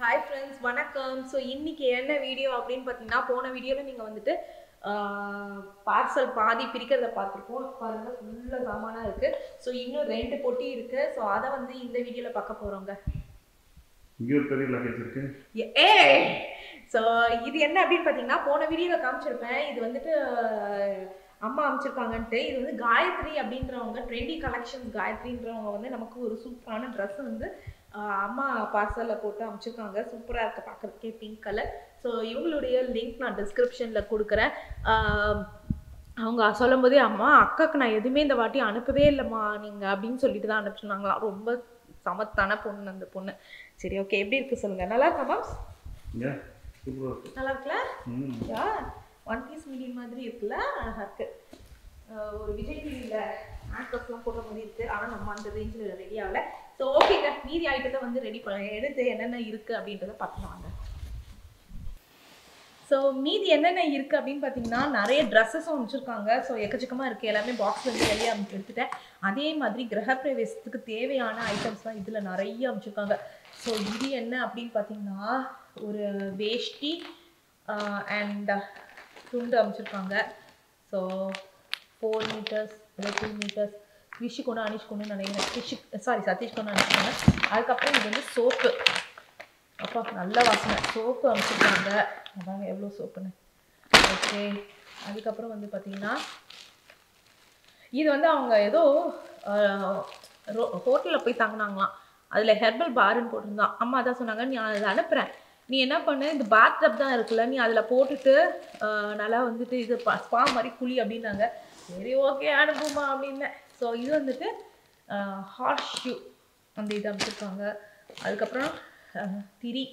Hi friends, வணக்கம். So இன்னைக்கு என்ன வீடியோ அப்படின்னு பார்த்தீங்கன்னா, போன வீடியோவில் நீங்கள் வந்துட்டு பார்சல் பாதி பிரிக்கிறத பார்த்துருப்போம். பாருங்க ஃபுல்லாக சாமானாக இருக்குது. ஸோ இன்னும் 2 பொட்டி இருக்குது. ஸோ அதை வந்து இந்த வீடியோவில் பார்க்க போகிறோங்க. இங்கே ஒரு பெரிய லக்கேஜ் இருக்கு. ஸோ இது என்ன அப்படின்னு பார்த்தீங்கன்னா, போன வீடியோவில் காமிச்சிருப்பேன். இது வந்துட்டு அம்மா அமைச்சிருக்காங்கன்ட்டு. இது வந்து காயத்ரி அப்படின்றவங்க, ட்ரெண்டி கலெக்ஷன்ஸ் காயத்ரின்றவங்க வந்து நமக்கு ஒரு சூப்பரான ட்ரெஸ் வந்து அம்மா பார்சலில் போட்டு அமைச்சிருக்காங்க. சூப்பராக இருக்குது பார்க்குறதுக்கே, பிங்க் கலர். ஸோ இவங்களுடைய லிங்க் நான் டிஸ்கிரிப்ஷனில் கொடுக்குறேன். அவங்க சொல்லும் போதே, அம்மா அக்காவுக்கு நான் எதுவுமே இந்த வாட்டி அனுப்பவே இல்லைம்மா நீங்கள் அப்படின்னு சொல்லிட்டு தான் அனுப்பிச்சுனாங்களாம். ரொம்ப சமத்தான பொண்ணு அந்த பொண்ணு. சரி, ஓகே, எப்படி இருக்கு சொல்லுங்க. நல்லா இருக்கா மேம்? நல்லா இருக்குல்ல? யா, ஒன் பீஸ் மீடியம் மாதிரி இருக்குல்ல, அழகா இருக்கு. ஒரு விஜய் டிவியில் ஆக்டர்ஸ்லாம் போடுற மாதிரி இருக்குது. ஆனால் நம்ம அந்த ரேஞ்சில் ரெடி ஆகலை. ஸோ ஓகேங்க, மீதி ஐட்டத்தை வந்து ரெடி பண்ண எடுத்து என்னென்ன இருக்குது அப்படின்றத பார்த்துவாங்க. ஸோ மீதி என்னென்ன இருக்குது அப்படின்னு பார்த்தீங்கன்னா, நிறைய ட்ரெஸ்ஸஸும் அமைச்சிருக்காங்க. ஸோ எக்கச்சக்கமாக இருக்குது. எல்லாமே பாக்ஸ்லேருந்து வெளியே எடுத்துட்டேன். அதே மாதிரி கிரகப்பிரவேசத்துக்கு தேவையான ஐட்டம்ஸ் தான் இதில் நிறைய அமைச்சிருக்காங்க. ஸோ இது என்ன அப்படின்னு பார்த்தீங்கன்னா, ஒரு வேஷ்டி அண்ட் துண்டு அமைச்சிருக்காங்க. ஸோ 4 மீட்டர்ஸ் இல்லை 2 மீட்டர்ஸ். விஷு கொண்டு அனிஷ் கொண்டு நினைக்கிறேன். சதீஷ் கொண்டு அனுப்பிச்சாங்க. அதுக்கப்புறம் இது வந்து சோப்பு. அப்பா நல்ல வாசனை. சோப்பு அமைச்சிருக்காங்க. அதாங்க எவ்வளோ சோப்புன்னு. ஓகே, அதுக்கப்புறம் வந்து பார்த்தீங்கன்னா, இது வந்து அவங்க ஏதோ ஹோட்டலில் போய் தங்கினாங்களாம். அதில் ஹெர்பல் பாருன்னு போட்டிருந்தான். அம்மா தான் சொன்னாங்க, நீ அதை அனுப்புகிறேன், நீ என்ன பண்ணு, இந்த பாத் டப் தான் இருக்குல்ல, நீ அதில் போட்டுட்டு நல்லா வந்துட்டு இது ஸ்பா மாதிரி குழி அப்படின்னாங்க. சரி, ஓகே அனுப்புமா அப்படின்னேன். ஸோ இது வந்துட்டு ஹார்ஸ் ஷூ அந்த இது அமைச்சிருக்காங்க. அதுக்கப்புறம் திரி,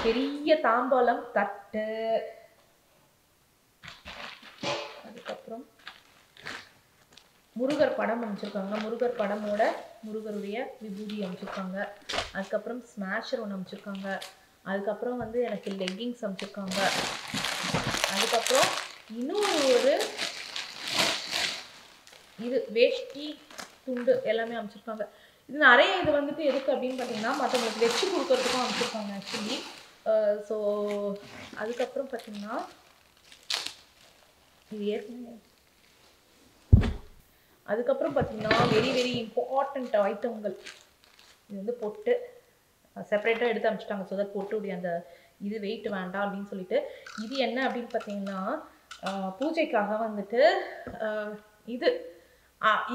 பெரிய தாம்பாளம் தட்டு, அதுக்கப்புறம் முருகர் படம் அமைச்சிருக்காங்க. முருகர் படமோட முருகருடைய விபூதி அமைச்சிருக்காங்க. அதுக்கப்புறம் ஸ்மாஷர் ஒன்று அமைச்சிருக்காங்க. அதுக்கப்புறம் வந்து எனக்கு லெக்கிங்ஸ் அமைச்சிருக்காங்க. அதுக்கப்புறம் இன்னும் ஒரு இது வேஷ்டி துண்டு எல்லாமே அமைச்சிருக்காங்க. இது நிறைய இது வந்துட்டு எதுக்கு அப்படின்னு பார்த்தீங்கன்னா, மற்றவங்களுக்கு வச்சு கொடுக்கறதுக்கும் அமைச்சிருக்காங்க ஆக்சுவலி. ஸோ அதுக்கப்புறம் பார்த்தீங்கன்னா, இது ஏற்கனவே அதுக்கப்புறம் பார்த்தீங்கன்னா, வெரி வெரி இம்பார்ட்டண்ட் ஐட்டங்கள். இது வந்து பொட்டு செப்பரேட்டாக எடுத்து அமைச்சிட்டாங்க. ஸோ தட் பொட்டுடைய அந்த இது வெயிட் வேண்டாம் அப்படின்னு சொல்லிட்டு. இது என்ன அப்படின்னு பார்த்தீங்கன்னா, பூஜைக்காக வந்துட்டு இது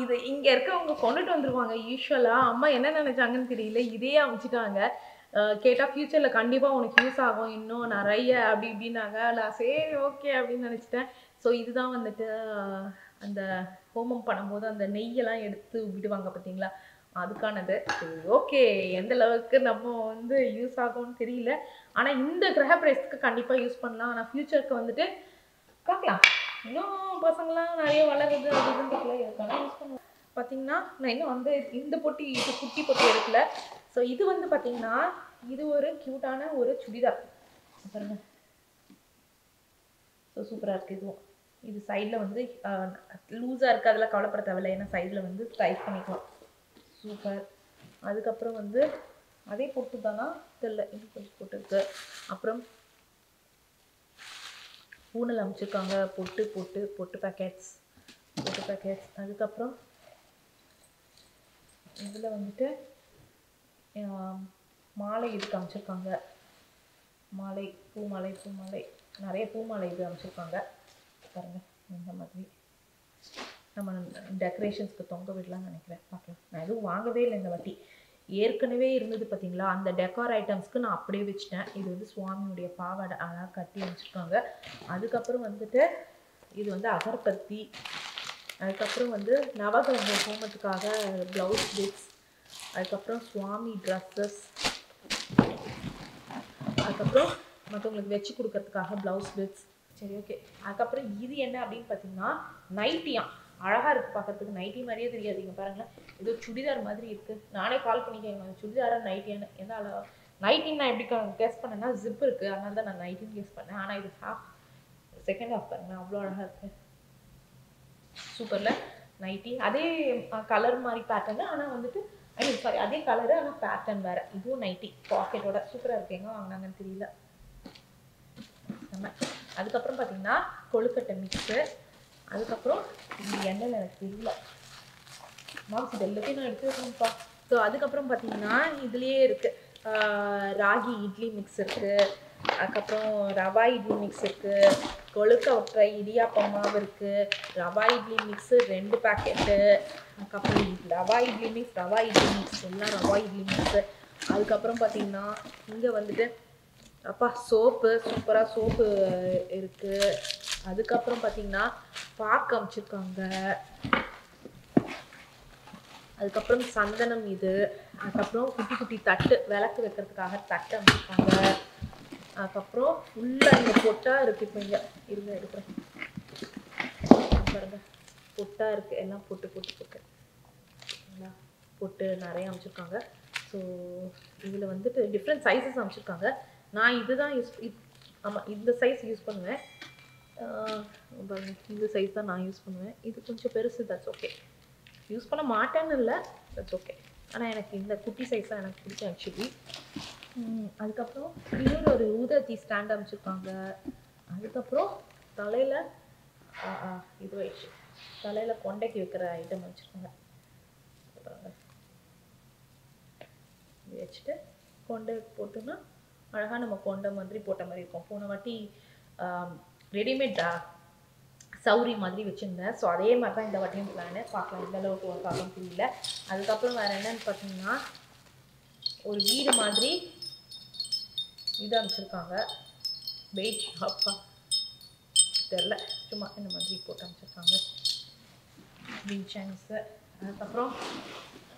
இது இங்கே இருக்கவங்க கொண்டுட்டு வந்துருவாங்க யூஸ்வலாக. அம்மா என்ன நினைச்சாங்கன்னு தெரியல, இதே அமைச்சிட்டாங்க. கேட்டால் ஃப்யூச்சரில் கண்டிப்பாக உனக்கு யூஸ் ஆகும் இன்னும் நிறைய அப்படி இப்படின்னாங்க. நான் சரி ஓகே அப்படின்னு நினச்சிட்டேன். ஸோ இதுதான் வந்துட்டு அந்த ஹோமம் பண்ணும்போது அந்த நெய்யெல்லாம் எடுத்து விடுவாங்க பார்த்தீங்களா, அதுக்கானது. சரி, ஓகே, எந்த அளவுக்கு நம்ம வந்து யூஸ் ஆகும்னு தெரியல. ஆனால் இந்த கிரகப்பிரவேசத்துக்கு கண்டிப்பாக யூஸ் பண்ணலாம். ஆனால் ஃப்யூச்சருக்கு வந்துட்டு பார்க்கலாம். இன்னும் பசங்களாம் நிறைய வளருது அதுன்னு தெரியல, எதுக்கான யூஸ் பண்ணலாம். பார்த்தீங்கன்னா, நான் இன்னும் வந்து இந்த பொட்டி, இது குட்டி பொட்டி எடுக்கல. ஸோ இது வந்து பார்த்தீங்கன்னா, இது ஒரு க்யூட்டான ஒரு சுடிதார் பாருங்க. ஸோ சூப்பராக இருக்குது இதுவும். இது சைடில் வந்து லூஸாக இருக்குது, அதெல்லாம் கவலைப்பட தேவையில்லை. ஏன்னா சைடில் வந்து டைட் பண்ணிக்கலாம். சூப்பர். அதுக்கப்புறம் வந்து அதே பொட்டு தானா தெரியல, இது கொஞ்சம் போட்டுருக்கு. அப்புறம் பூனல் அமைச்சிருக்காங்க. பொட்டு பேக்கெட்ஸ். அதுக்கப்புறம் இதில் வந்துட்டு மாலை இதுக்கு அமைச்சிருக்காங்க. மாலை, பூ மாலை நிறைய பூ மாலை இது அமைச்சிருக்காங்க பாருங்கள். இந்த மாதிரி நம்ம டெக்கரேஷன்ஸ்க்கு தொங்க விடலாம்னு நினைக்கிறேன். பார்க்கலாம். நான் எதுவும் வாங்கவே இல்லை இந்த வாட்டி. ஏற்கனவே இருந்தது பார்த்தீங்களா, அந்த டெக்கார் ஐட்டம்ஸ்க்கு நான் அப்படியே வச்சுட்டேன். இது வந்து சுவாமியுடைய பாவாடை அழகாக கட்டி வச்சுருக்காங்க. அதுக்கப்புறம் வந்துட்டு இது வந்து அகர்பத்தி. அதுக்கப்புறம் வந்து நவகிரக ஹோமத்துக்காக ப்ளவுஸ் பிட்ஸ். அதுக்கப்புறம் சுவாமி ட்ரெஸ்ஸஸ். அதுக்கப்புறம் மற்றவங்களுக்கு வச்சு கொடுக்கறதுக்காக ப்ளவுஸ் பிட்ஸ். சரி, ஓகே. அதுக்கப்புறம் இது என்ன அப்படின்னு பார்த்தீங்கன்னா, நைட்டியாம். அழகாக இருக்குது பார்க்குறதுக்கு. நைட்டி மாதிரியே தெரியாது. இங்கே பாருங்களேன், ஏதோ சுடிதார் மாதிரி இருக்குது. நானே கால் பண்ணிக்கேன், சுடிதாராக நைட்டியான்னு. எந்த அளவு நைட்டின்னு நான் எப்படி கெஸ் பண்ணேன்னா, ஜிப் இருக்குது, அதனால தான் நான் நைட்டின்னு கெஸ் பண்ணேன். ஆனால் இது செகண்ட் ஹாஃப் பாருங்களேன், அவ்வளோ அழகாக இருக்குது. சூப்பரில் நைட்டி. அதே கலர் மாதிரி பேட்டர்னு, ஆனால் வந்துட்டு ஐ மீன் சாரி அதே கலரு ஆனால் பேட்டர்ன் வேறு. இதுவும் நைட்டி பாக்கெட்டோட சூப்பராக இருக்குது. எங்கே வாங்கினாங்கன்னு தெரியல. நம்ம அதுக்கப்புறம் பார்த்தீங்கன்னா கொழுக்கட்டை மிக்ஸு. அதுக்கப்புறம் இது என்னன்னு எனக்கு தெரியல. மாம்ஸ் இது எல்லாத்தையும் நான் எடுத்து வைக்கணும்ப்பா. ஸோ அதுக்கப்புறம் பார்த்தீங்கன்னா இதுலேயே இருக்குது ராகி இட்லி மிக்ஸ் இருக்குது. அதுக்கப்புறம் ரவா இட்லி மிக்ஸ் இருக்குது. கொழுக்கட்டை இடியாப்பம் மாவு இருக்குது. Rava idli mix 2 packet. அதுக்கப்புறம் ரவா இட்லி மிக்ஸ் எல்லாம் ரவா இட்லி மிக்ஸு. அதுக்கப்புறம் பார்த்தீங்கன்னா இங்கே வந்துட்டு அப்பா சோப்பு சூப்பராக சோப்பு இருக்குது. அதுக்கப்புறம் பார்த்தீங்கன்னா பாக்கு அமைச்சிருக்காங்க. அதுக்கப்புறம் சந்தனம் இது. அதுக்கப்புறம் குட்டி குட்டி தட்டு விளக்கு வைக்கிறதுக்காக தட்டு அமைச்சிருக்காங்க. அதுக்கப்புறம் ஃபுல்லாக இங்கே பொட்டாக இருக்குது. இப்போ இங்கே இருங்க எடுக்கிறேன் பாருங்க. பொட்டாக இருக்குது. எல்லாம் பொட்டு பொட்டு நிறைய அமைச்சிருக்காங்க. ஸோ இதில் வந்துட்டு டிஃப்ரெண்ட் சைஸஸ் அமைச்சிருக்காங்க. நான் இதுதான் ஆமாம் இந்த சைஸ் யூஸ் பண்ணுவேன். பாருங்க இந்த சைஸ் தான் நான் யூஸ் பண்ணுவேன். இது கொஞ்சம் பெருசு. That's okay. யூஸ் பண்ண மாட்டேன்னு இல்லை, தட்ஸ் ஓகே. ஆனால் எனக்கு இந்த குட்டி சைஸ் தான் எனக்கு பிடிக்கும் ஆக்சுவலி. அதுக்கப்புறம் இன்னொரு ஒரு ஊதத்தி ஸ்டாண்ட் அமைச்சிருக்காங்க. அதுக்கப்புறம் தலையில் இது வச்சு தலையில் கொண்டைக்கு வைக்கிற ஐட்டம் வச்சுருக்காங்க. இது வச்சுட்டு கொண்டை போட்டோம்னா அழகாக நம்ம கொண்டை மாதிரி போட்ட மாதிரி இருக்கும். போன வாட்டி ரெடிமேட் சௌரி மாதிரி வச்சுருந்தேன். ஸோ அதே மாதிரி தான் இந்த வாட்டியும் பிளானு. பார்க்கலாம் எந்த அளவுக்கு ஒர்க் ஆகும் தெரியல. அதுக்கப்புறம் வேறு என்னன்னு பார்த்தீங்கன்னா ஒரு வீடு மாதிரி இது அமைச்சிருக்காங்க. வெயிட் ஷாப்பா தெரில, சும்மா இந்த மாதிரி போட்டு அமைச்சிருக்காங்க. Win chance. அதுக்கப்புறம்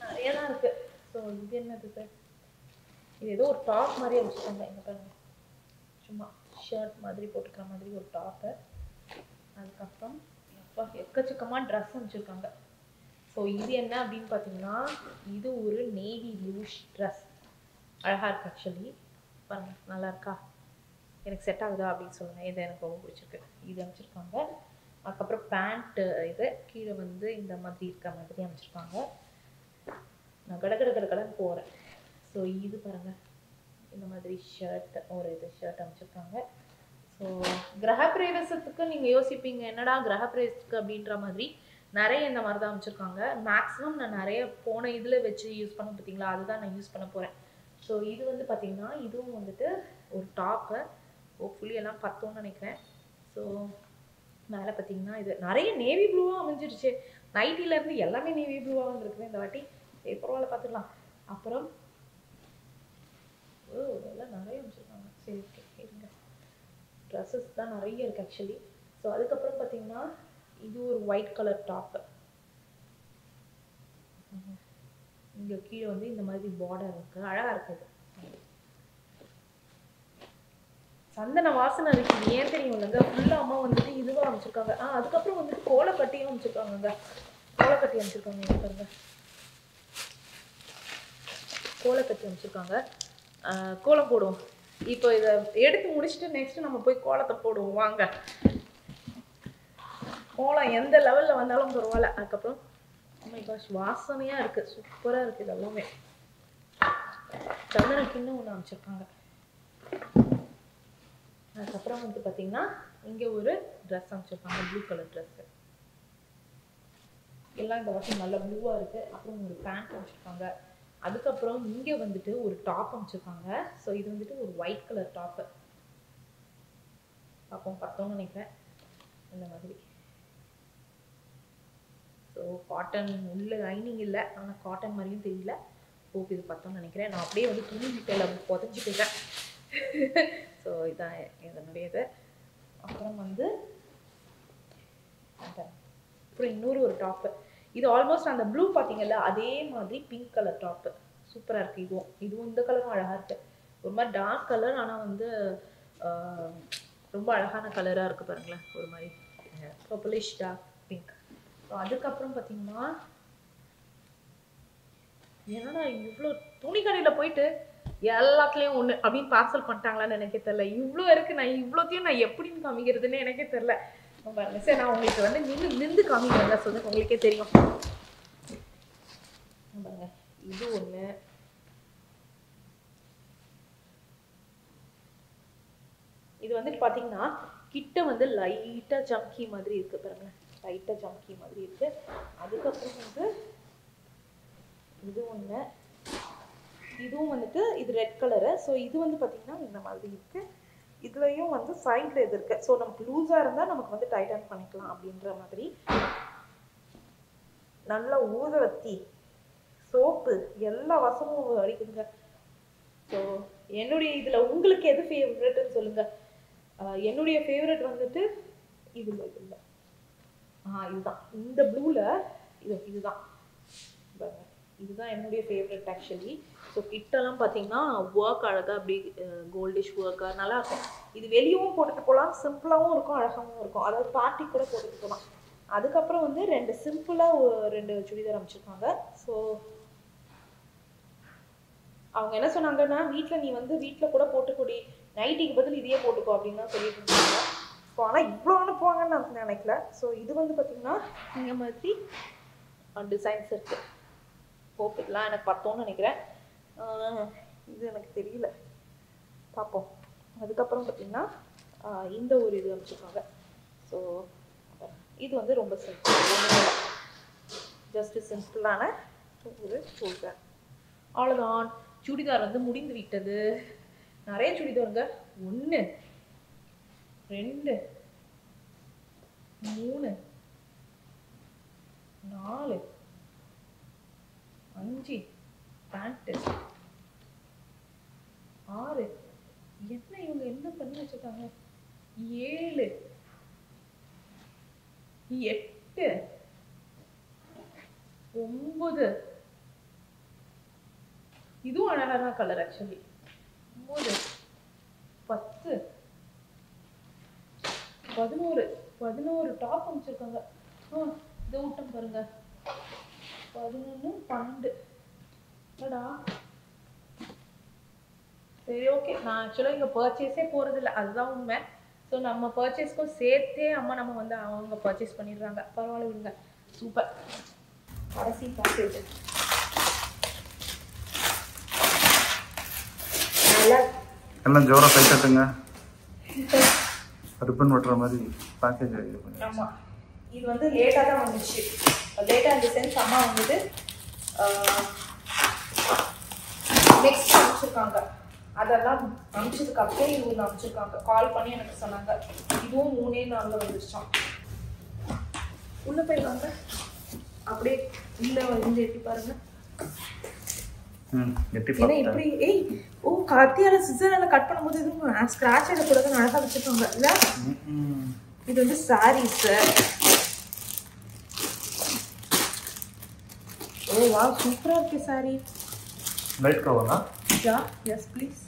நிறைய தான் இருக்குது. ஸோ இது என்னது சார்? இது ஏதோ ஒரு டாப் மாதிரி அமைச்சிருக்காங்க. எங்கே பாருங்க, சும்மா ஷர்ட் மாதிரி போட்டுக்கிற மாதிரி ஒரு டாப்பு. அதுக்கப்புறம் அப்பா எக்கச்சக்கமாக ட்ரெஸ் அமைச்சிருக்காங்க. ஸோ இது என்ன அப்படின்னு பார்த்தீங்கன்னா இது ஒரு நேவி ப்ளூ ட்ரெஸ். அழகாக இருக்குது ஆக்சுவலி. பாருங்கள் நல்லா இருக்கா? எனக்கு செட் ஆகுதா அப்படின்னு சொல்லுங்கள். இது எனக்கு ரொம்ப பிடிச்சிருக்கு. இது அமைச்சிருக்காங்க. அதுக்கப்புறம் பேண்ட்டு இது கீழே வந்து இந்த மாதிரி இருக்க மாதிரி அமைச்சிருக்காங்க. நான் கடன்னு போகிறேன். ஸோ இது பாருங்கள் இந்த மாதிரி ஷர்ட் ஒரு இது ஷர்ட் அமைச்சிருக்காங்க. ஸோ கிரகப்பிரவேசத்துக்கு நீங்கள் யோசிப்பீங்க என்னடா கிரகப்பிரவேசத்துக்கு அப்படின்ற மாதிரி நிறைய இந்த மாதிரி தான் அமைச்சிருக்காங்க. மேக்ஸிமம் நான் நிறைய போன இதில் வச்சு யூஸ் பண்ண பார்த்தீங்களா, அதுதான் நான் யூஸ் பண்ண போகிறேன். ஸோ இது வந்து பார்த்திங்கன்னா இதுவும் வந்துட்டு ஒரு டாப்பு. ஹோப்ஃபுல்லி எல்லாம் பத்தோன்னு நினைக்கிறேன். ஸோ மேலே பார்த்தீங்கன்னா இது நிறைய நேவி ப்ளூவாக அமைஞ்சிருச்சு. நைட்டிலேருந்து எல்லாமே நேவி ப்ளூவாக வந்துருக்குது இந்த வாட்டி. பரவாயில்ல பார்த்துக்கலாம். அப்புறம் இதெல்லாம் நிறைய அமைச்சிருக்காங்க. சரி ஓகே இருங்க. ட்ரெஸ்ஸஸ் தான் நிறைய இருக்குது ஆக்சுவலி. ஸோ அதுக்கப்புறம் பார்த்தீங்கன்னா இது ஒரு ஒயிட் கலர் டாப்பு. இங்கே கீழே வந்து இந்த மாதிரி பார்டர் இருக்குது. அழகாக இருக்குது. சந்தன வாசனை இருக்குது. ஏன் தெரியும் இல்லைங்க, ஃபுல்லாக அம்மா வந்துட்டு இதுவாக அமைச்சிருக்காங்க. அதுக்கப்புறம் வந்துட்டு கோலக்கட்டியும் அமைச்சிருக்காங்கங்க. கோலக்கட்டி அமைச்சிருக்காங்க பாருங்க. கோலக்கட்டி அமைச்சிருக்காங்க. கோலம் போடுவோம். இப்போ இதை எடுத்து முடிச்சுட்டு நெக்ஸ்ட்டு நம்ம போய் கோலத்தை போடுவோம் வாங்க. கோலம் எந்த லெவலில் வந்தாலும் பரவாயில்ல. அதுக்கப்புறம் வாசனையாக இருக்குது. சூப்பராக இருக்குது. இதெல்லாமே சந்தன கிண்ணம் ஒன்று அமைச்சிருக்காங்க. அதுக்கப்புறம் வந்து பார்த்தீங்கன்னா இங்கே ஒரு ட்ரெஸ் அமைச்சிருக்காங்க. Blue colour dress. எல்லாம் இந்த வருஷம் நல்லா ப்ளூவாக இருக்குது. அப்புறம் ஒரு பேண்ட் அமைச்சிருக்காங்க. அதுக்கப்புறம் இங்கே வந்துட்டு ஒரு டாப் அமைச்சிருக்காங்க. ஸோ இது வந்துட்டு ஒரு ஒயிட் கலர் டாப்பு. பார்ப்போம் பத்தோன்னு நினைக்கிறேன் இந்த மாதிரி. ஸோ காட்டன் உள்ள லைனிங் இல்லை, ஆனால் காட்டன் மாதிரியும் தெரியல. ஹோப் இது பத்தோன்னு நினைக்கிறேன். நான் அப்படியே வந்து துணி வீட்டில் புதஞ்சிக்கிட்டேன். ஸோ இதான் இதனுடைய இது. அப்புறம் வந்து அப்புறம் இன்னொரு ஒரு டாப்பு. இது ஆல்மோஸ்ட் அந்த ப்ளூ பார்த்தீங்கல்ல அதே மாதிரி பிங்க் கலர் டாப்பு. சூப்பராக இருக்குது. இதுவும் இந்த கலரும் அழகாக இருக்குது. ஒரு மாதிரி டார்க் கலர், ஆனால் வந்து ரொம்ப அழகான கலராக இருக்குது பாருங்களேன். ஒரு மாதிரி பர்பிளிஷ் டார்க் பிங்க். ஸோ அதுக்கப்புறம் பார்த்தீங்கன்னா என்னடா இவ்வளோ துணி கடையில் போயிட்டு எல்லாத்துலேயும் ஒன்று அப்படின்னு பார்சல் பண்ணிட்டாங்களான்னு எனக்கே தெரில. இவ்வளோ இருக்குது. நான் இவ்வளோத்தையும் நான் எப்படின்னு காமிக்கிறதுன்னு எனக்கே தெரில. பாருங்க சரி, நான் உங்களுக்கு வந்து நின்று காமிக்கிறேன். சொல்லுங்க, உங்களுக்கே தெரியும் பாருங்க. இது ஒன்று. இது வந்துட்டு பார்த்தீங்கன்னா கிட்ட வந்து லைட்டாக ஜம்கி மாதிரி இருக்கு பாருங்க, லைட்டாக ஜம்கி மாதிரி இருக்கு. அதுக்கப்புறம் வந்து இது ஒன்று, இதுவும் வந்துட்டு இது ரெட் கலரு. ஸோ இது வந்து பார்த்தீங்கன்னா இந்த மாதிரி இருக்கு. இதுலையும் வந்து சைடில் இது இருக்கு. ஸோ நமக்கு லூஸாக இருந்தால் நமக்கு வந்து டைட்டன் பண்ணிக்கலாம் அப்படின்ற மாதிரி. நல்ல ஊதுவத்தி, சோப்பு, எல்லா வாசமும் அடிக்குதுங்க. ஸோ என்னுடைய இதில் உங்களுக்கு எது ஃபேவரட்னு சொல்லுங்க. என்னுடைய ஃபேவரட் வந்துட்டு இதுல இல்லை, இதுதான், இந்த ப்ளூவில் இதுதான் இதுதான் என்னுடைய ஃபேவரட் ஆக்சுவலி. ஸோ கிட்டெல்லாம் பார்த்தீங்கன்னா ஒர்க் அழகாக அப்படி கோல்டிஷ் ஒர்க்காக நல்லா இருக்கும். இது வெளியவும் போட்டுட்டு போகலாம், சிம்பிளாகவும் இருக்கும், அழகாகவும் இருக்கும். அதாவது பார்ட்டி கூட போட்டுட்டு போகலாம். அதுக்கப்புறம் வந்து 2 சிம்பிளாக 2 சுடிதார் அமைச்சிருக்காங்க. ஸோ அவங்க என்ன சொன்னாங்கன்னா, வீட்டில் நீ வந்து வீட்டில் கூட போட்டுக்கூடி, நைட்டிக்கு பதில் இதையே போட்டுக்கோ அப்படின்னு தான் சொல்லிட்டு இருந்தாங்க. ஸோ ஆனால் இவ்வளோ அனுப்புவாங்கன்னு நான் நினைக்கல. ஸோ இது வந்து பார்த்தீங்கன்னா இந்த மாதிரி டிசைன்ஸ் இருக்கு. ஹோப் இதெல்லாம் எனக்கு பத்தோன்னு நினைக்கிறேன். இது எனக்கு தெரியல, பார்ப்போம். அதுக்கப்புறம் பார்த்தீங்கன்னா இந்த ஒரு இது அமைச்சிருக்காங்க. ஸோ இது வந்து ரொம்ப சிம்பிள், ஜஸ்ட் சிம்பிளான ஒரு சுடிதார். அவ்வளோதான், சுடிதார் வந்து முடிந்து விட்டது. நிறைய சுடிதாருங்க, 1 2 3 4 5 பேண்ட்டு 6, என்ன இவங்க என்ன பண்ணி வச்சிருக்காங்க, 7 8 9, இதுவும் அழகான கலர் ஆக்சுவலி. 9 10 11 டாப் அமைச்சிருக்காங்க. இதை விட்டம் பாருங்க, 11 12. என்னடா, சரி ஓகே. நான் ஆக்சுவலாக இங்கே பர்ச்சேஸே போகிறதில்ல, அதுதான் உண்மை. ஸோ நம்ம பர்ச்சேஸ்க்கும் சேர்த்தே அம்மா நம்ம வந்து அவங்க பர்ச்சேஸ் பண்ணிடுறாங்க. பரவாயில்ல விடுங்க, சூப்பர். கடைசி பேக்கேஜ் எல்லாம் ஜோரா கை தட்டுங்க. ரிப்பன் வெட்டுற மாதிரி பேக்கேஜ். ஆமாம், இது வந்து லேட்டாக தான் வந்துச்சு. லேட்டாக இந்த சென்ஸ் அம்மா வந்துட்டு நெக்ஸ்ட் அனுப்பிச்சிருக்காங்க. அதெல்லாம் அனுப்பிச்சதுக்கு அப்புறம் இது ஒன்று அனுப்பிச்சிருக்காங்க. கால் பண்ணி எனக்கு சொன்னாங்க. இதுவும் 3 நாளில் வந்துருச்சான். உள்ளே போயிடுவாங்க, அப்படியே இல்லை வந்து எட்டி பாருங்க. ஏன்னா இப்படி கத்தியால சிசரால கட் பண்ணும்போது இதுவும் ஸ்கிராட்ச் ஆகக்கூடாதுன்னு அழகா வச்சிருக்காங்க இல்ல. இது வந்து சாரீஸ். வா, சூப்பரா இருக்கு சாரி. லைட் கவரா? Yeah, yes please.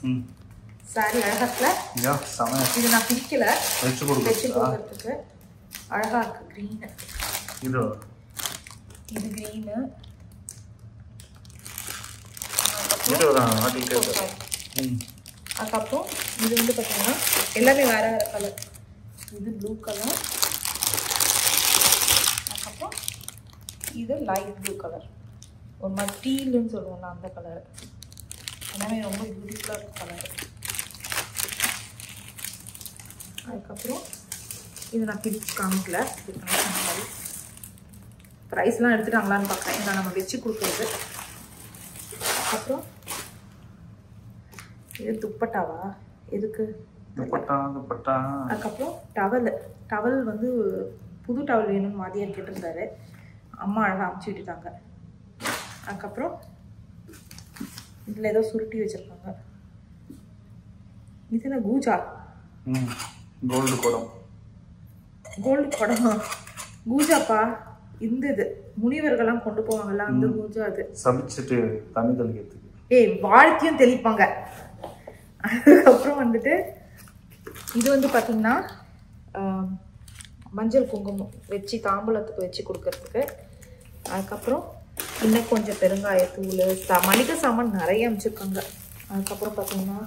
சாரி அழகா இருக்குல? யா, செமையா. இது நான் பிடிக்கல, வெச்சு கொடுக்கிறதுக்கு அழகா இருக்கு. கிரீன், இது கிரீன். அதுக்கப்புறம் இது வந்து பார்த்தீங்கன்னா எல்லாமே வேற வேற கலர். இது ப்ளூ கலர், அதுக்கப்புறம் இது லைட் ப்ளூ கலர், ஒரு மாதிரி டீல்னு சொல்லுவோம்ல அந்த கலர். எல்லாமே ரொம்ப பியூட்டிஃபுல்லாக இருக்கும் கலர். அதுக்கப்புறம் இது நான் பிரித்து காமிக்கல, மாதிரி ப்ரைஸ்லாம் எடுத்துட்டாங்களான்னு பார்க்குறேன். இதை நம்ம வச்சு கொடுக்குறது. அப்புறம் இது துப்பட்டாவா, எதுக்கு துப்பட்டா? அதுக்கப்புறம் டவல் வந்து புது டவல் வேணும்னு மாதிரியாக கேட்டிருந்தாரு. அம்மா அழகாக அமுச்சு விட்டுட்டாங்க. அதுக்கப்புறம் இதில் ஏதோ சுருட்டி வச்சுருக்காங்க. இது என்ன கூஜா? கோல்டு குடம். கோல்டு குடமா? கூஜாப்பா. இந்த இது முனிவர்கள்லாம் கொண்டு போவாங்கல்ல அந்த கூஜா. அது சமைச்சிட்டு தண்ணி தெளிக்கிறதுக்கு வாழ்க்கையும் தெளிப்பாங்க. அதுக்கப்புறம் வந்துட்டு இது வந்து பார்த்தீங்கன்னா மஞ்சள் குங்குமம் வச்சு தாம்பூலத்துக்கு வச்சு கொடுக்கறதுக்கு. அதுக்கப்புறம் இன்னும் கொஞ்சம் பெருங்காயத்தூள், மளிகை சாமான் நிறைய அமைச்சிருக்காங்க. அதுக்கப்புறம் பார்த்தீங்கன்னா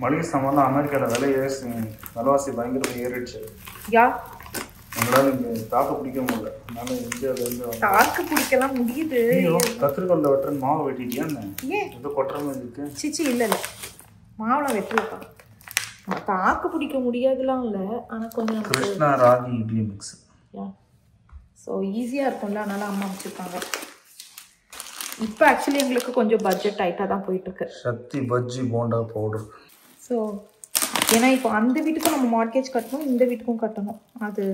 மளிகை சாமான் அமெரிக்காவில் விலைவாசி பயங்கரமாக ஏறிடுச்சு. யா, நம்ம எங்களால் இங்கே தாக்கு பிடிக்க முடியல. அதனால இந்தியாவிலேருந்து தாக்கு பிடிக்கலாம் முடியுது. கத்திரிக்கோளில் வெட்டுறேன்னு மாவு வெட்டிட்டியான்னு ஏன் ஏதோ கொட்டுற மாதிரி இருக்கு. சிச்சி இல்லை இல்லை மாவுலாம் வெட்டலப்பா. தாக்கு பிடிக்க முடியாதுலாம் இல்லை, ஆனால் கொஞ்சம் கிருஷ்ணா ராகி இட்லி மிக்ஸ். ஸோ ஈஸியாக இருக்கும்ல, அதனால அம்மா வச்சுருக்காங்க. இப்போ ஆக்சுவலி எங்களுக்கு கொஞ்சம் பட்ஜெட் டைட்டாக தான் போயிட்டுருக்கு. சக்தி பஜ்ஜி போண்டா பவுடர். ஸோ ஏன்னா இப்போ அந்த வீட்டுக்கும் நம்ம மார்க்கேஜ் கட்டணும், இந்த வீட்டுக்கும் கட்டணும். அது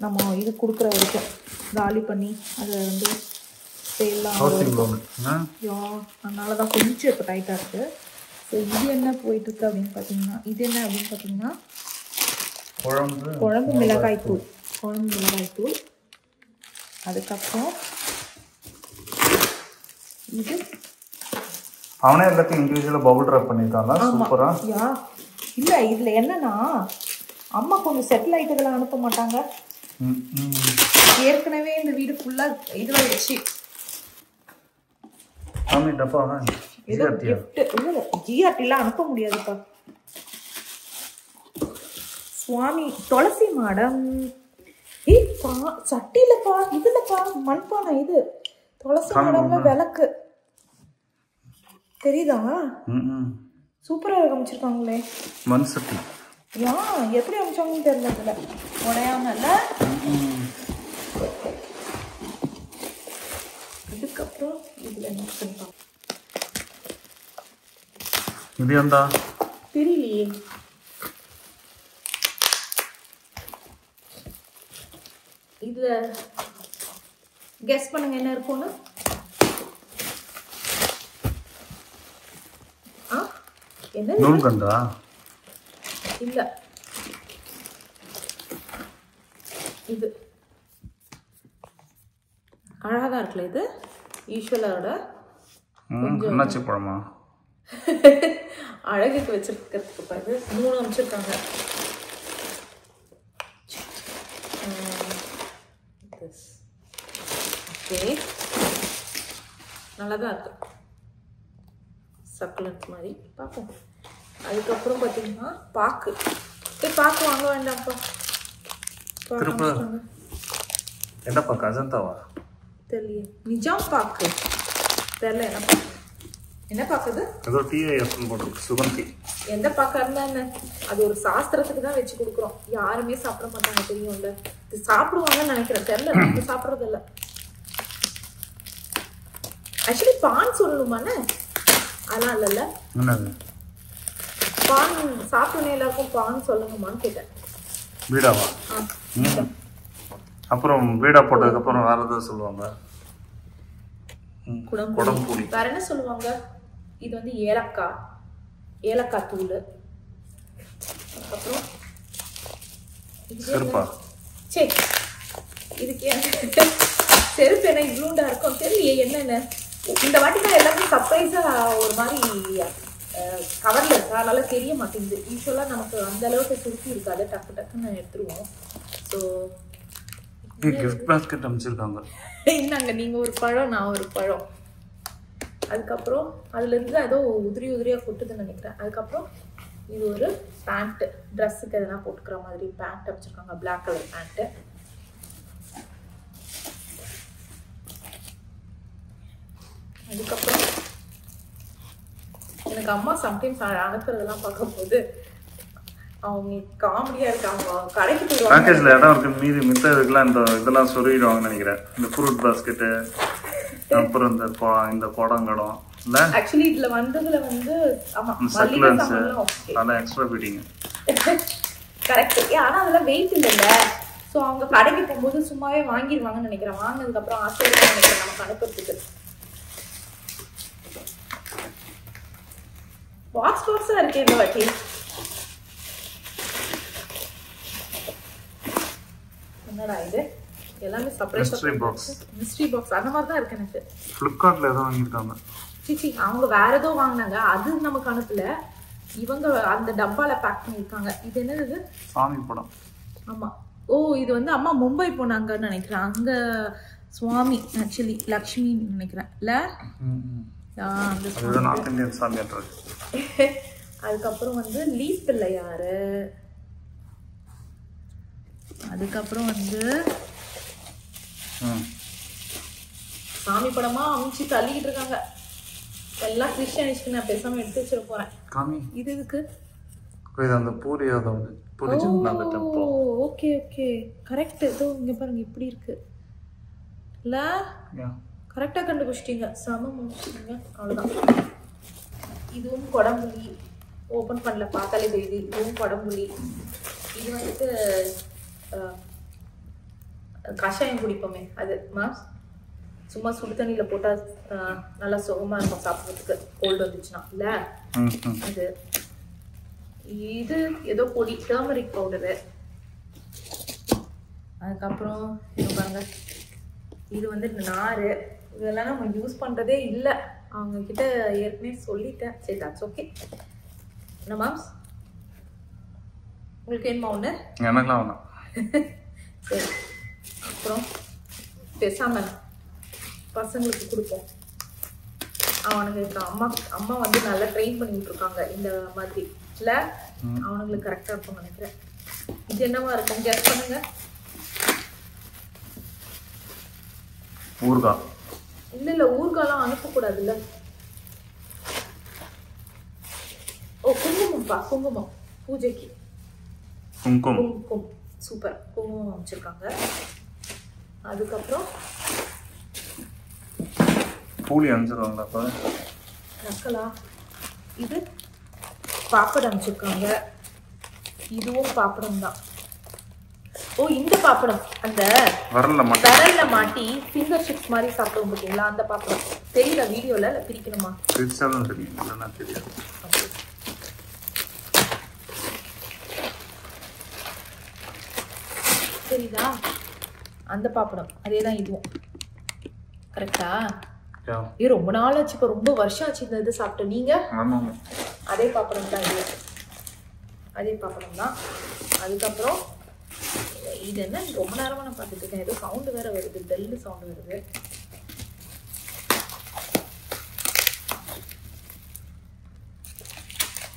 நம்ம இது கொடுக்குற வரைக்கும் காலி பண்ணி அதை வந்து சேல்லாம் அதனால தான் கொஞ்சம் இப்போ டைட்டாக இருக்குது. ஸோ இது என்ன போயிட்டுருக்கு அப்படின்னு பார்த்தீங்கன்னா, இது என்ன அப்படின்னு பார்த்தீங்கன்னா குழம்பு மிளகாய்த்தூள். குழம்பு மிளகாய்த்தூள். அதுக்கப்புறம் இது அவனே எல்லாத்தையும் இண்டிவிஜுவலாக பபுள் ட்ராப் பண்ணியிருக்காங்க. சூப்பராக. இல்லை இதில் என்னன்னா அம்மா கொஞ்சம் செட்டில் ஆகிட்டதெல்லாம் அனுப்ப மாட்டாங்க. ஏற்கனவே இந்த வீடு ஃபுல்லாக இதில் வச்சு ஜிஆர்டிலாம் அனுப்ப முடியாதுப்பா. சுவாமி துளசி மாடம். சட்டிலப்பா இதுலப்பா மண்பானை. இது துளசி மாடம்ல விளக்கு தெரியுதா? சூப்பரா அமைச்சிருக்காங்களே மண் சட்டி. எப்படி அமைச்சாங்கன்னு தெரியல. இதுல உடையாமல. அதுக்கப்புறம் இதுல என்ன இது ஏண்டா தெரியலையே. இதுல கெஸ் பண்ணுங்க என்ன இருக்கும்னு. என்ன நூல்கண்டா? இல்ல இது அழகா இருக்குல்ல. இது ஈஸ்வரோட என்னாச்சு பழமா அழகுக்கு வச்சிருக்கிறதுக்கு பாரு 3 அமைச்சிருக்காங்க. ஓகே நல்லாதான் இருக்கு. சக்குலன்ட் மாதிரி பார்ப்போம். அதுக்கப்புறம் பார்த்தீங்கன்னா பாக்கு. பாக்கு வாங்க வேண்டாம்ப்பா. என்ன பாக்கு? அஜந்தாவா? தெரியல. நிஜாம் பாக்கு தெரியல. என்ன பாக்கு? என்ன பாக்குது? ஏதோ டிஐஎஃப் போட்டிருக்கு. சுகந்தி. எந்த பாக்கா இருந்தா என்ன, அது ஒரு சாஸ்திரத்துக்கு தான் வச்சு கொடுக்குறோம். யாருமே சாப்பிட மாட்டாங்க தெரியும்ல. இது சாப்பிடுவாங்கன்னு நினைக்கிறேன். தெரியல, நம்ம சாப்பிட்றது இல்லை. ஆக்சுவலி பான் சொல்லணுமாண்ணே? அதெல்லாம் இல்லைல்ல. பான் சாப்பிட்டோன்னே எல்லாருக்கும் பான் சொல்லணுமான்னு கேட்டேன். வீடாவா? அப்புறம் வீடா போட்டதுக்கு அப்புறம் வேற ஏதாவது சொல்லுவாங்க. குடம்புளி. வேற என்ன சொல்லுவாங்க? இது வந்து ஏலக்காய், ஏலக்காய் தூள். அப்புறம் செருப்பா? சரி, இதுக்கு செருப்பு என்ன இவ்வளோண்டா இருக்கும் தெரியலையே. என்னென்ன இந்த வாட்டி தான் எல்லாமே சர்ப்ரைஸா ஒரு மாதிரி கவர்ல இருக்கு, அதனால தெரிய மாட்டேங்குது. யூஸ்வலா நமக்கு அந்த அளவுக்கு சுருக்கி இருக்காது, டக்கு டக்குன்னு எடுத்துருவோம். ஸோ கிஃப்ட் பாஸ்கெட் அமைச்சிருக்காங்க. இன்னாங்க நீங்க ஒரு பழம், நான் ஒரு பழம். அதுக்கப்புறம் அதுல இருந்து ஏதோ உதிரியா கொட்டுதுன்னு நினைக்கிறேன். அதுக்கப்புறம் இது ஒரு பேண்ட், ட்ரெஸ்ஸுக்கு எதனா போட்டுக்கிற மாதிரி பேண்ட் அமைச்சிருக்காங்க. Black colour pant. அதுக்கப்புறம் எனக்கு அம்மா சம்டைம்ஸ் அனுப்புறதெல்லாம் பார்க்கும்போது அவங்க காமெடியா இருக்காங்க. கடைக்கு போயிடுவாங்க. பேக்கேஜ்ல இடம் இருக்கு, மீதி மித்த இதுக்கெல்லாம் இந்த இதெல்லாம் சொல்லிடுவாங்கன்னு நினைக்கிறேன். இந்த ஃப்ரூட் பாஸ்கெட்டு, அப்புறம் இந்த குடங்கடம் இல்ல. ஆக்சுவலி இதுல வந்ததுல வந்து ஆமா சக்லன்ஸ் அதெல்லாம் எக்ஸ்ட்ரா ஃபிட்டிங். கரெக்ட். ஆனா அதெல்லாம் வெயிட் இல்லைல்ல. ஸோ அவங்க கடைக்கு போகும்போது சும்மாவே வாங்கிடுவாங்கன்னு நினைக்கிறேன். வாங்கினதுக்கு அப்புறம் ஆசையாக நினைக்கிறேன் நமக்கு அனுப்புறதுக்கு. பாக்ஸா இருக்கு இந்த வாட்டி. என்னடா இது? எல்லாமே செப்பரேட் மிஸ்ட்ரி பாக்ஸ் அந்த மாதிரி தான் இருக்கு. எனக்கு ஃப்ளிப்கார்ட்ல ஏதோ வாங்கிருக்காங்க. சிச்சி அவங்க வேற ஏதோ வாங்கினாங்க, அது நமக்கு அனுப்பல. இவங்க அந்த டப்பால பேக் பண்ணிருக்காங்க. இது என்னது? சாமி படம். ஆமா. ஓ இது வந்து அம்மா மும்பை போனாங்கன்னு நினைக்கிறேன். அங்க சுவாமி ஆக்சுவலி லக்ஷ்மி நினைக்கிறேன் இல்ல. அதுக்கப்புறம் வந்து லீஃப் பிள்ளையாரு. அதுக்கப்புறம் வந்து சாமி படமா அமிச்சு தள்ளிக்கிட்டு இருக்காங்க. எல்லாம் கிறிஸ்டியனிஸ்க்கு நான் பேசாம எடுத்து வச்சிட போறேன். காமி இது எதுக்கு? இது அந்த பூரி அதாவது puri Jagannatha temple. Okay okay correct. இதோ இங்க பாருங்க இப்படி இருக்கு இல்ல? கரெக்டா கண்டுபிடிச்சிட்டீங்க. சம முடிச்சிட்டீங்க. அவ்வளவுதான். இதுவும் கொடம்புளி. ஓபன் பண்ணல, பார்த்தாலே தெரியுது. இதுவும் கொடம்புளி. இது வந்துட்டு கஷாயம் குடிப்போமே அது மாஸ். சும்மா சுடு தண்ணியில போட்டா நல்லா சுகமா இருக்கும் சாப்பிட்றதுக்கு, கோல்டு வந்துச்சுன்னா இல்ல. அது இது ஏதோ பொடி, டர்மரிக் பவுடரு. அதுக்கப்புறம் பாருங்க, இது வந்து நார். இதெல்லாம் நம்ம யூஸ் பண்றதே இல்லை. அவங்க கிட்ட ஏற்கனவே சொல்லிட்டேன். சரி தட்ஸ் ஓகே. என்ன மாம்ஸ், உங்களுக்கு வேணுமா ஒண்ணு? எனக்குலாம் வேணாம். சரி, அப்புறம் பேசாம பசங்களுக்கு கொடுப்போம். அவனுங்களுக்கு அம்மா வந்து நல்லா ட்ரெயின் பண்ணி விட்டுருக்காங்க இந்த மாதிரி இல்ல. அவனுங்களுக்கு கரெக்டா இருக்கும் நினைக்கிறேன். இது என்னவா இருக்கும் கெஸ் பண்ணுங்க. ஊறுகாய். இல்ல ஊறுகாலாம் அனுப்பக்கூடாது இல்ல. ஓ குங்குமம்ப்பா, குங்குமம் பூஜைக்கு. குங்குமம் சூப்பர், குங்குமம் அமைச்சிருக்காங்க. அதுக்கப்புறம் பூலி அனுப்பிச்சிருவாங்களா? நக்கலா. இது பாப்படம் அமைச்சிருக்காங்க. இதுவும் பாப்படம் தான். ஓ இந்த பாப்படம் அந்த விரல்ல மாட்டி ஃபிங்கர் சிப்ஸ் மாதிரி சாப்பிடுவோம் பார்த்தீங்களா, அந்த பாப்படம். தெரியல வீடியோல இல்ல பிரிக்கணுமா? பிரிச்சாலும் தெரியும், இல்லைன்னா தெரியாது. தெரியுதா? அந்த பாப்படம் அதேதான் இதுவும். கரெக்டா? இது ரொம்ப நாள் ஆச்சு, இப்போ ரொம்ப வருஷம் ஆச்சு இந்த இது சாப்பிட்டு. நீங்க அதே பாப்படம் தான் இது, அதே பாப்படம் தான். அதுக்கப்புறம் இது என்ன ரொம்ப நேரமா நான் பார்த்துட்டு இருக்கேன். ஏதோ சவுண்டு வேற வருது, பெல்லு சவுண்டு வருது.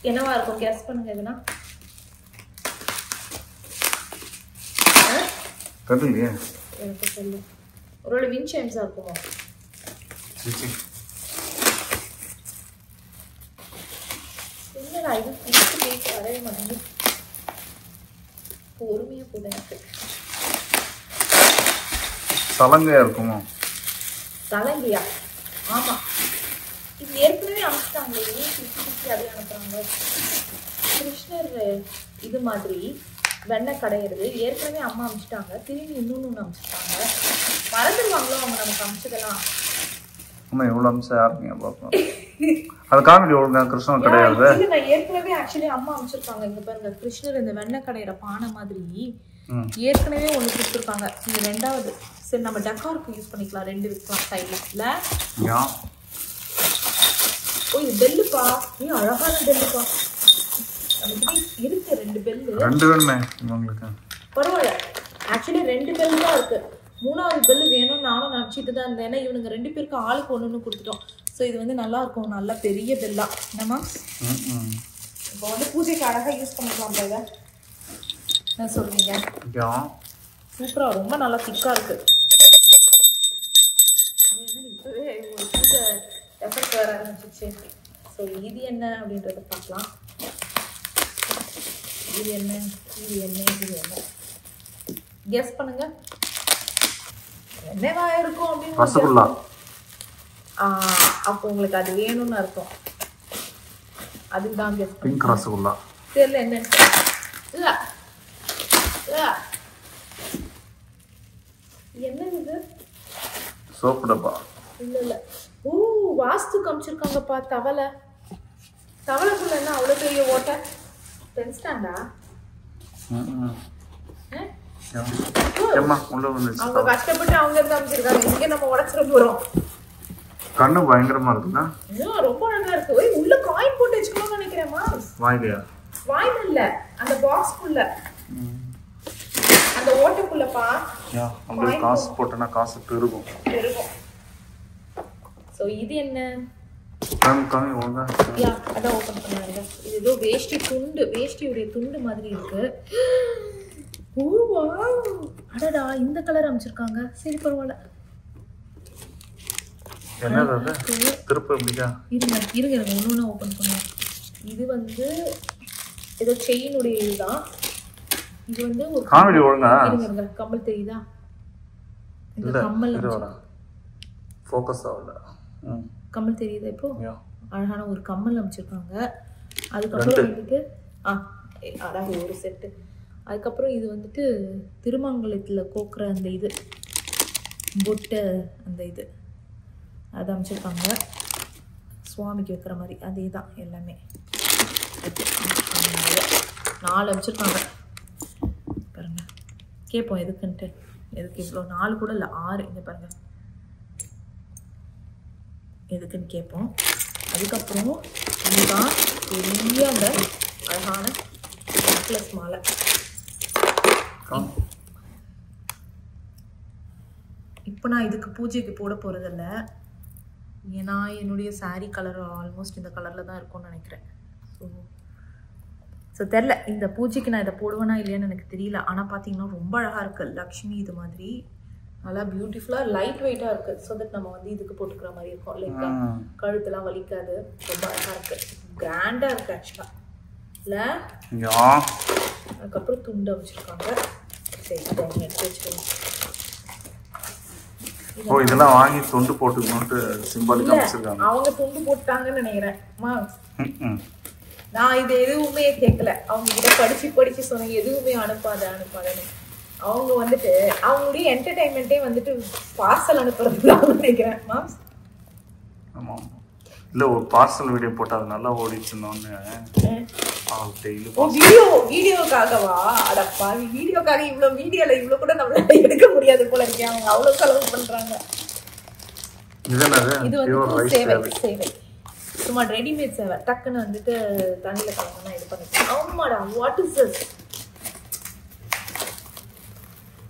என்னவா இருக்கும் கெஸ் பண்ணுங்க. எதுனா எனக்கு சொல்லு. ஒருவேளை வின்சென்ஸா இருக்குமோ? என்னடா இது பேச வரவே மாட்டேங்குது. பொறுமையா போது. எனக்கு சலங்கையா இருக்குமோ? சலங்கையா? ஆமா, இது ஏற்கனவே அனுப்பிச்சிட்டாங்க. அதே அனுப்புறாங்க. கிருஷ்ணர் இது மாதிரி வெண்ணெய் கடையிறது ஏற்கனவே அம்மா அனுப்பிச்சிட்டாங்க. திரும்பி இன்னொன்னு அனுப்பிச்சிட்டாங்க. மறந்துடுவாங்களோ அவங்க நமக்கு அனுப்பிச்சதெல்லாம். அம்மா எவ்வளவு அம்சம் யாருங்க பாப்போம். அது காமெடி ஒழுங்கா கிருஷ்ணன் கிடையாது. நான் ஏற்கனவே ஆக்சுவலி அம்மா அனுப்பிச்சிருக்காங்க. இங்க பாருங்க, கிருஷ்ணர் இந்த வெண்ணெய் கடையிற பானை மாதிரி ஏற்கனவே ஒண்ணு கொடுத்துருக்காங்க. இந்த ரெண்டாவது. சரி நம்ம டெக்காருக்கு யூஸ் பண்ணிக்கலாம். ரெண்டு வைக்கலாம் சைட்ல இல்ல. ஓ இது பெல்லுப்பா. நீ அழகான பெல்லுப்பா. இருக்கு ரெண்டு பெல்லு. ரெண்டு வேணுமே உங்களுக்கு? பரவாயில்ல, ஆக்சுவலி ரெண்டு பெல்லு தான் இருக்கு. மூணாவது பெல்லு வேணும்னு நானும் நினச்சிட்டு தான் இருந்தேன். ஏன்னா இவனுங்க ரெண்டு பேருக்கு ஆளுக்கு ஒன்று கொடுத்துட்டோம். ஸோ இது வந்து நல்லா இருக்கும், நல்லா பெரிய பெல்லா. என்னம்மா இப்போ வந்து பூஜைக்கு அழகாக யூஸ் பண்ணிக்கலாம். இதை என்ன சொல்றீங்க? சூப்பராக, ரொம்ப நல்லா திக்காக இருக்கு. இப்போவே ஒரு பூஜை எஃபெக்ட் வர ஆரம்பிச்சிச்சு. ஸோ இது என்ன அப்படின்றத பார்க்கலாம். இது என்ன, இது என்ன, இது என்ன கெஸ் பண்ணுங்க. என்னவா இருக்கும் அப்படின்னு ரசகுல்லா. அப்போ உங்களுக்கு அது வேணும்னு அர்த்தம். அதுதான் கெஸ் பண்ணுங்க. பிங்க் ரசகுல்லா. தெரியல என்ன. இல்ல என்ன இது? சோப்பு டப்பா. இல்ல இல்ல. ஓ வாஸ்து காமிச்சிருக்காங்கப்பா. தவளை. தவளைக்குள்ள என்ன அவ்வளோ பெரிய ஓட்டை? பென் ஸ்டாண்டா? அவங்க கஷ்டப்பட்டு அவங்க இருந்து அமைச்சிருக்காங்க. இங்க நம்ம உடைச்சிட போறோம். கண்ணு பயங்கரமா இருக்குன்னா ரொம்ப நல்லா இருக்கு. ஓய் உள்ள காயின் போட்டு வச்சுக்கணும்னு நினைக்கிறேன்மா. வாயிலையா? வாயில இல்ல, அந்த பாக்ஸ்க்குள்ள, அந்த ஓட்டைக்குள்ளப்பா. அப்படியே காசு போட்டனா காசு பெருகும். சோ இது என்ன? காமி ஒழுங்கா. அதான் ஓபன் பண்ணாங்க. இது ஏதோ வேஷ்டி துண்டு, வேஷ்டியுடைய துண்டு மாதிரி இருக்கு. ஓ வாவ், அடடா இந்த கலர் அமைச்சிருக்காங்க. சரி பரவாயில்ல. என்னது அது? திருப்ப எப்படிக்கா? இருங்க இருங்க இருங்க ஒன்று ஓப்பன் பண்ணுவோம். இது வந்து ஏதோ செயினுடைய இதுதான். இது வந்து ஒரு காமெடி ஒழுங்கா? இருங்க இருங்க கம்மல் தெரியுதா? இந்த கம்மல் ஃபோக்கஸ் ஆகல. கம்மல் தெரியுதா இப்போ? அழகான ஒரு கம்மல் அமைச்சிருக்காங்க. அதுக்கப்புறம் வந்துட்டு அழகாக ஒரு செட்டு. அதுக்கப்புறம் இது வந்துட்டு திருமங்கலத்தில் கோக்குற அந்த இது பொட்டு அந்த இது அது அமைச்சிருக்காங்க. சுவாமிக்கு வைக்கிற மாதிரி அதே தான் எல்லாமே 4 அமைச்சிருக்காங்க பாருங்க. கேட்போம் எதுக்குன்ட்டு. எதுக்கு இவ்வளோ 4 கூட இல்லை 6 இங்கே பாருங்க எதுக்குன்னு கேட்போம். அதுக்கப்புறம் இதுதான் பெரிய அந்த அழகான நெக்லஸ் மாலை. இப்போ நான் இதுக்கு பூஜைக்கு போட போகிறதில்ல. ஏன்னா என்னுடைய சாரீ கலர் ஆல்மோஸ்ட் இந்த கலரில் தான் இருக்கும்னு நினைக்கிறேன். ஸோ தெரில இந்த பூஜைக்கு நான் இதை போடுவேனா இல்லையான்னு எனக்கு தெரியல. ஆனால் பார்த்தீங்கன்னா ரொம்ப அழகாக இருக்குது. லக்ஷ்மி இது மாதிரி நல்லா பியூட்டிஃபுல்லாக லைட் வெயிட்டாக இருக்குது. ஸோ தட் நம்ம வந்து இதுக்கு போட்டுக்கிற மாதிரி இருக்கும். லைக் கழுத்துலாம் வலிக்காது. ரொம்ப அழகாக இருக்குது. கிராண்டாக இருக்குது ஆக்சுவலாக இல்லை. அதுக்கப்புறம் துண்டு வச்சுருக்காங்க. சரி எடுத்து வச்சுருக்கோம். இதெல்லாம் வாங்கி துண்டு போட்டுக்கணும்னு சிம்பாலிக்கா வச்சிருக்காங்க. அவங்க துண்டு போட்டாங்கன்னு நினைக்கிறேன். நான் இது எதுவுமே கேட்கல. அவங்க கிட்ட படிச்சு சொன்னாங்க எதுவுமே அனுப்பாதன்னு. அவங்க வந்துட்டு அவங்களுடைய என்டர்டைன்மெண்ட்டே வந்துட்டு பார்சல் அனுப்புறதுதான் நினைக்கிறேன். மாம்ஸ் ஆமா இல்ல ஒரு பார்சல் வீடியோ போட்டா அது நல்லா ஓடிச்சுனோன்னு வீடியோக்காகவா? அடப்பா வீடியோக்காக இவ்வளவு வீடியோல இவ்வளவு கூட நம்மளால எடுக்க முடியாது போல இருக்கே. அவங்க அவ்வளவு செலவு பண்றாங்க. இது வந்து சேவை சும்மா ரெடிமேட் சேவை. டக்குன்னு வந்துட்டு தண்ணியில கலந்தா இது பண்ணிக்கலாம். ஆமாடா what is this?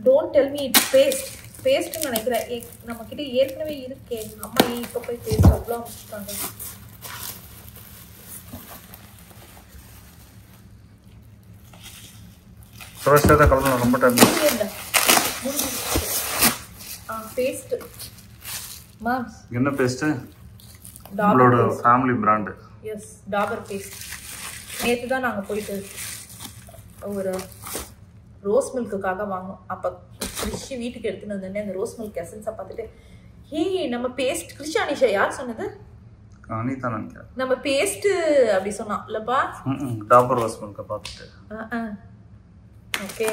Don't tell me it's பேஸ்ட்னு நினைக்கிறேன். நம்ம கிட்ட ஏற்கனவே இருக்கே. அம்மா இப்போ போய் பேஸ்ட் அவ்வளோ அமைச்சிட்டாங்க. ரொம்ப டைம் பேஸ்ட் மாம்ஸ். என்ன பேஸ்ட்? நம்மளோட family brand. Yes Dabur paste. நேற்று தான் நாங்கள் போயிட்டு ஒரு ரோஸ் மில்க்குக்காக வாங்கினோம். அப்போ கிறிஷி வீட்டுக்கு எடுத்துன்னு வந்தோடனே அந்த ரோஸ் மில்க் எசன்ஸை பார்த்துட்டு ஹே நம்ம பேஸ்ட் கிறிஷா நிஷா யார் சொன்னது? அனிதா நினைக்கிறேன். நம்ம பேஸ்ட் அப்படி சொன்னோம் இல்லப்பா. டாபர் ரோஸ் மில்க்கை பார்த்துட்டு ஓகே.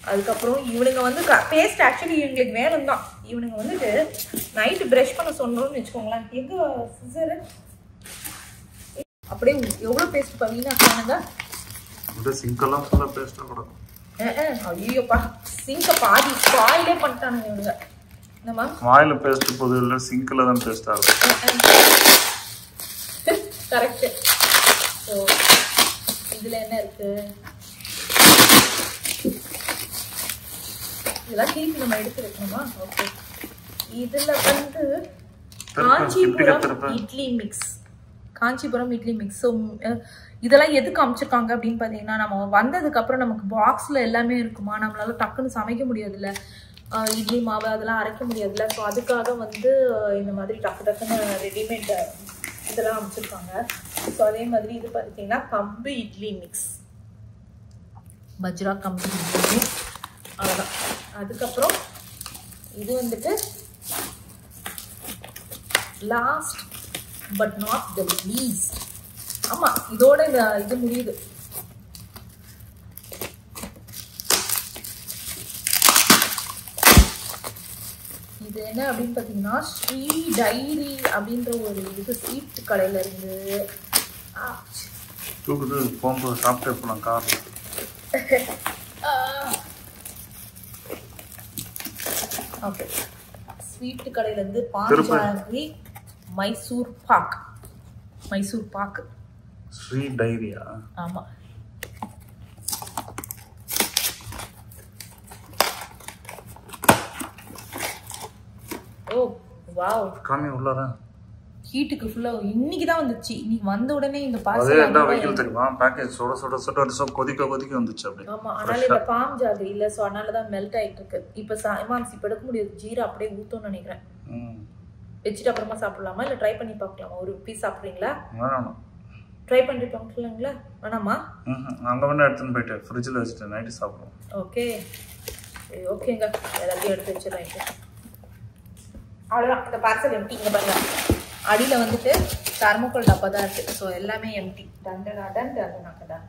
அதுக்கப்புறம் இவனுங்க வந்து பேஸ்ட் ஆக்சுவலி இவங்களுக்கு வேணும் தான். இவனுங்க வந்துட்டு நைட்டு ப்ரஷ் பண்ண சொன்னோம்னு வச்சுக்கோங்களேன். எங்க சிசரு அப்படியே எவ்வளோ பேஸ்ட் வீணாக்கானுங்க. சிங்கெல்லாம் ஃபுல்லாக பேஸ்ட்டாக கிடக்கும். ஐயோப்பா சிங்க பாதி ஸ்பாயிலே பண்ணிட்டானுங்க இவனுங்க. என்னம்மா வாயில பேஸ்ட் போது இல்லை சிங்கில் தான் பேஸ்ட் ஆகும். கரெக்டு. ஸோ இதில் என்ன இருக்கு? இதெல்லாம் திருப்பி நம்ம எடுத்து வைக்கணுமா? ஓகே. இதில் வந்து Kanchipuram idli mix. Kanchipuram idli mix. So இதெல்லாம் எதுக்கு அமைச்சிருக்காங்க அப்படின்னு பார்த்தீங்கன்னா நம்ம வந்ததுக்கப்புறம் நமக்கு பாக்ஸில் எல்லாமே இருக்குமா, நம்மளால டக்குன்னு சமைக்க முடியாதுல்ல, இட்லி மாவு அதெல்லாம் அரைக்க முடியாதுல்ல. ஸோ அதுக்காக வந்து இந்த மாதிரி டக்குன்னு ரெடிமேட் இதெல்லாம் அமைச்சிருக்காங்க. ஸோ அதே மாதிரி இது பார்த்தீங்கன்னா கம்பு இட்லி மிக்ஸ், பஜ்ரா கம்பு இட்லி மிக்ஸ், அவ்வளோதான். அதுக்கப்புறம் இது வந்துட்டு last but not the least. ஆமாம் இதோட இது முடியுது. இது என்ன அப்படின்னு பார்த்தீங்கன்னா ஸ்ரீ டைரி அப்படின்ற ஒரு இது ஸ்வீட் கடையில் இருந்து போகும்போது சாப்பிட்டு போகலாம் காரில். ஓகே ஸ்வீட் கடையிலேருந்து பாஞ்சாலி மைசூர் பாக். மைசூர் பாக்கு ஸ்ரீ டைரியா? ஆமா. ஓ வாவ். காமி உள்ளார ஹீட்டுக்கு ஃபுல்லாக இன்னைக்கு தான் வந்துச்சு. இன்னைக்கு வந்த உடனே இந்த அதே பார்சல் என்ன வெயில் தெரியுமா, பேக்கேஜ் சுட சுட சுட சுட கொதிக்க வந்துச்சு அப்படி. ஆமா, அதனால இந்த பாம் ஜாகு இல்ல, ஸோ அதனால தான் மெல்ட் ஆயிட்டு இருக்கு. இப்போ இமான்ஸ் இப்போ எடுக்க முடியாது, ஜீரா அப்படியே ஊத்தணும்னு நினைக்கிறேன். வச்சுட்டு அப்புறமா சாப்பிடலாமா இல்லை ட்ரை பண்ணி பார்க்கலாமா? ஒரு பீஸ் சாப்பிட்றீங்களா? வேணாம், ட்ரை பண்ணிட்டு பார்க்கலாங்களா? வேணாமா? அங்கே வேணா எடுத்துன்னு போயிட்டு ஃப்ரிட்ஜில் வச்சுட்டு நைட்டு சாப்பிடுவோம். ஓகே ஓகேங்க, எல்லாத்தையும் எடுத்து வச்சிடலாம். அவ்வளோதான், இந்த பார்சல் எம்டி. இங்கே பாருங்க, அடியில் வந்துட்டு தெர்மோகோல் டப்பா தான் இருக்குது. ஸோ எல்லாமே எம்டி. டன் டன் டன் டன் டன்.